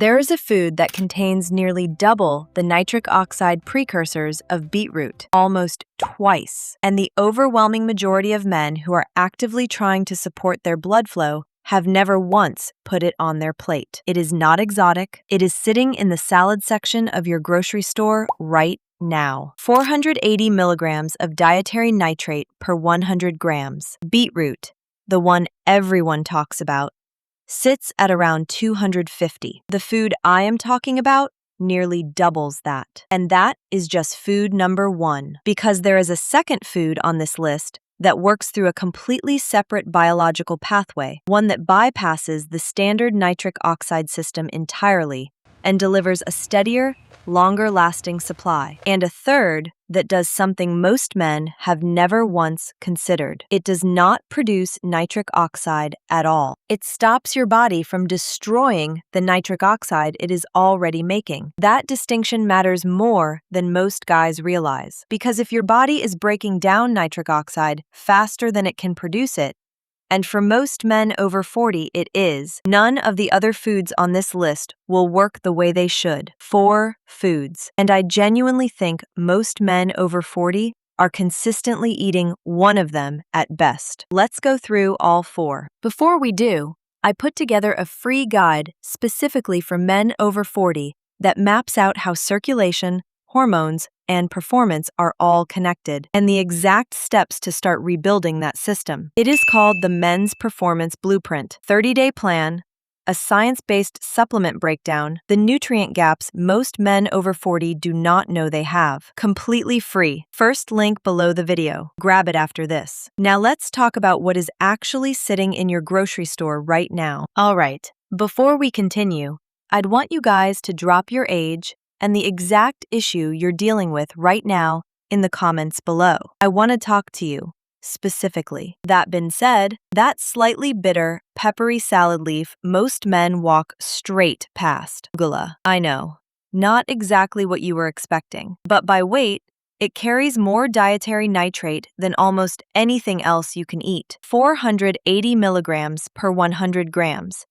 There is a food that contains nearly double the nitric oxide precursors of beetroot, almost twice. And the overwhelming majority of men who are actively trying to support their blood flow have never once put it on their plate. It is not exotic. It is sitting in the salad section of your grocery store right now. 480 milligrams of dietary nitrate per 100 grams. Beetroot, the one everyone talks about, sits at around 250. The food I am talking about nearly doubles that. And that is just food number 1, because there is a second food on this list that works through a completely separate biological pathway, one that bypasses the standard nitric oxide system entirely and delivers a steadier, longer-lasting supply. And a third that does something most men have never once considered. It does not produce nitric oxide at all. It stops your body from destroying the nitric oxide it is already making. That distinction matters more than most guys realize, because if your body is breaking down nitric oxide faster than it can produce it, and for most men over 40 it is, none of the other foods on this list will work the way they should. 4 foods. And I genuinely think most men over 40 are consistently eating one of them at best. Let's go through all 4. Before we do, I put together a free guide specifically for men over 40 that maps out how circulation, hormones, and performance are all connected, and the exact steps to start rebuilding that system. It is called the Men's Performance Blueprint, 30-day plan, a science-based supplement breakdown, the nutrient gaps most men over 40 do not know they have. Completely free. First link below the video. Grab it after this. Now let's talk about what is actually sitting in your grocery store right now. All right, before we continue, I'd want you guys to drop your age and the exact issue you're dealing with right now in the comments below. I want to talk to you specifically. That being said, that slightly bitter, peppery salad leaf most men walk straight past. Arugula. I know, not exactly what you were expecting, but by weight, it carries more dietary nitrate than almost anything else you can eat. 480 milligrams per 100 grams.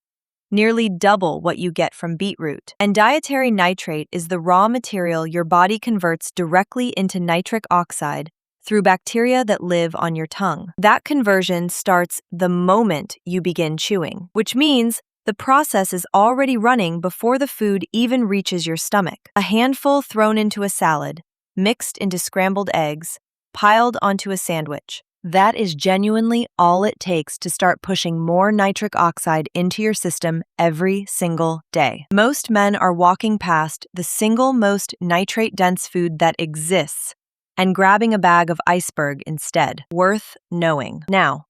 Nearly double what you get from beetroot. And dietary nitrate is the raw material your body converts directly into nitric oxide through bacteria that live on your tongue. That conversion starts the moment you begin chewing, which means the process is already running before the food even reaches your stomach. A handful thrown into a salad, mixed into scrambled eggs, piled onto a sandwich. That is genuinely all it takes to start pushing more nitric oxide into your system every single day. Most men are walking past the single most nitrate-dense food that exists and grabbing a bag of iceberg instead. Worth knowing. Now,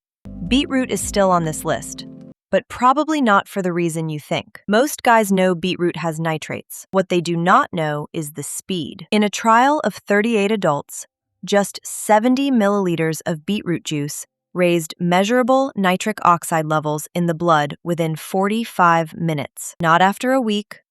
beetroot is still on this list, but probably not for the reason you think. Most guys know beetroot has nitrates. What they do not know is the speed. In a trial of 38 adults, just 70 milliliters of beetroot juice raised measurable nitric oxide levels in the blood within 45 minutes. Not after a week,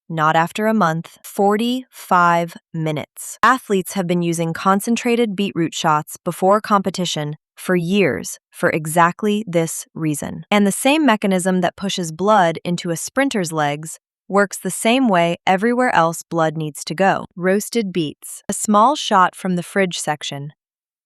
not after a month, 45 minutes. Athletes have been using concentrated beetroot shots before competition for years for exactly this reason. And the same mechanism that pushes blood into a sprinter's legs works the same way everywhere else blood needs to go. Roasted beets. A small shot from the fridge section.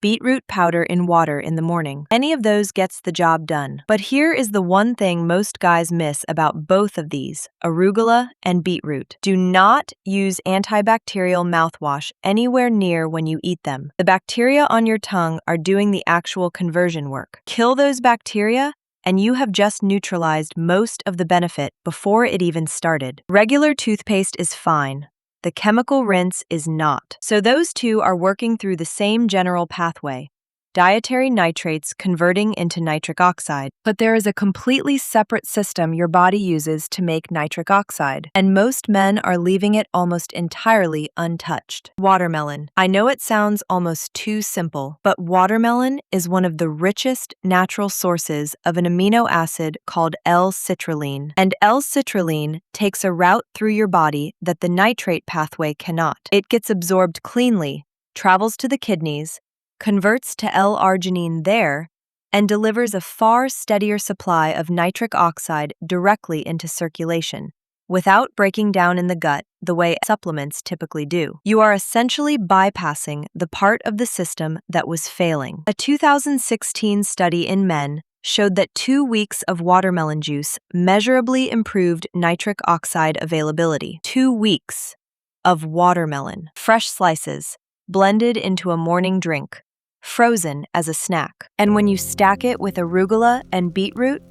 Beetroot powder in water in the morning. Any of those gets the job done. But here is the one thing most guys miss about both of these, arugula and beetroot. Do not use antibacterial mouthwash anywhere near when you eat them. The bacteria on your tongue are doing the actual conversion work. Kill those bacteria, and you have just neutralized most of the benefit before it even started. Regular toothpaste is fine. The chemical rinse is not. So those two are working through the same general pathway, dietary nitrates converting into nitric oxide. But there is a completely separate system your body uses to make nitric oxide, and most men are leaving it almost entirely untouched. Watermelon. I know it sounds almost too simple, but watermelon is one of the richest natural sources of an amino acid called L-citrulline. And L-citrulline takes a route through your body that the nitrate pathway cannot. It gets absorbed cleanly, travels to the kidneys, converts to L-arginine there, and delivers a far steadier supply of nitric oxide directly into circulation, without breaking down in the gut the way supplements typically do. You are essentially bypassing the part of the system that was failing. A 2016 study in men showed that 2 weeks of watermelon juice measurably improved nitric oxide availability. 2 weeks of watermelon, fresh slices, blended into a morning drink, frozen as a snack. And when you stack it with arugula and beetroot,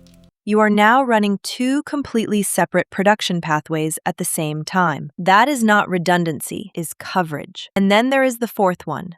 you are now running 2 completely separate production pathways at the same time. That is not redundancy, is coverage. And then there is the fourth one.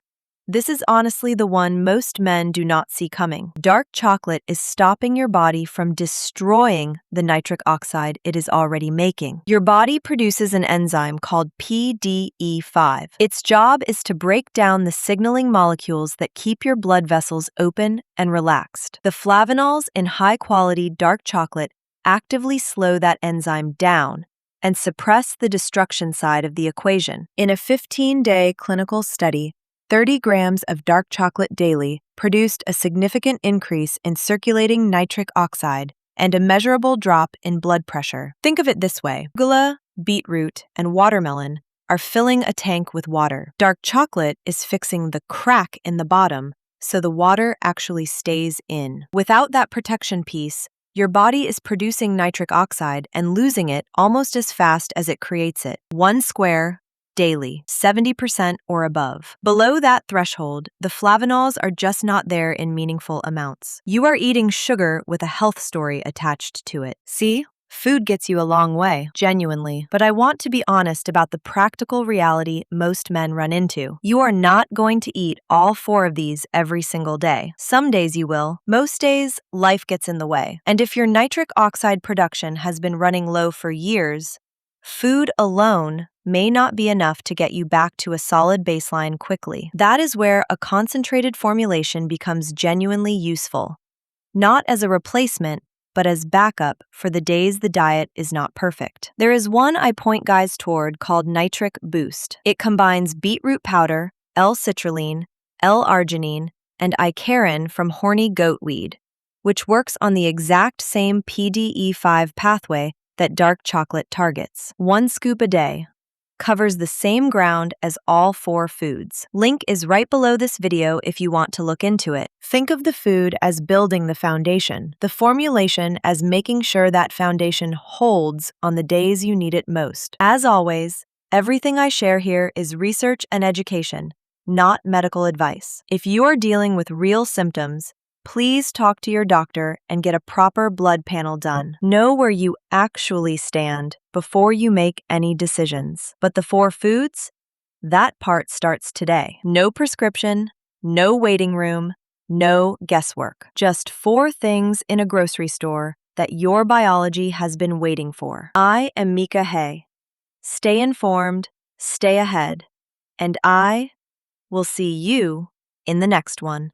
This is honestly the one most men do not see coming. Dark chocolate is stopping your body from destroying the nitric oxide it is already making. Your body produces an enzyme called PDE5. Its job is to break down the signaling molecules that keep your blood vessels open and relaxed. The flavanols in high-quality dark chocolate actively slow that enzyme down and suppress the destruction side of the equation. In a 15-day clinical study, 30 grams of dark chocolate daily produced a significant increase in circulating nitric oxide and a measurable drop in blood pressure. Think of it this way: arugula, beetroot, and watermelon are filling a tank with water. Dark chocolate is fixing the crack in the bottom so the water actually stays in. Without that protection piece, your body is producing nitric oxide and losing it almost as fast as it creates it. 1 square daily, 70% or above. Below that threshold, the flavanols are just not there in meaningful amounts. You are eating sugar with a health story attached to it. See? Food gets you a long way, genuinely. But I want to be honest about the practical reality most men run into. You are not going to eat all 4 of these every single day. Some days you will. Most days, life gets in the way. And if your nitric oxide production has been running low for years, food alone may not be enough to get you back to a solid baseline quickly. That is where a concentrated formulation becomes genuinely useful, not as a replacement, but as backup for the days the diet is not perfect. There is one I point guys toward called Nitric Boost. It combines beetroot powder, L-citrulline, L-arginine, and Icarin from horny goat weed, which works on the exact same PDE5 pathway that dark chocolate targets. 1 scoop a day covers the same ground as all 4 foods. Link is right below this video if you want to look into it. Think of the food as building the foundation, the formulation as making sure that foundation holds on the days you need it most. As always, everything I share here is research and education, not medical advice. If you are dealing with real symptoms, please talk to your doctor and get a proper blood panel done. Know where you actually stand before you make any decisions. But the 4 foods? That part starts today. No prescription, no waiting room, no guesswork. Just 4 things in a grocery store that your biology has been waiting for. I am Mika Hayashi. Stay informed, stay ahead, and I will see you in the next one.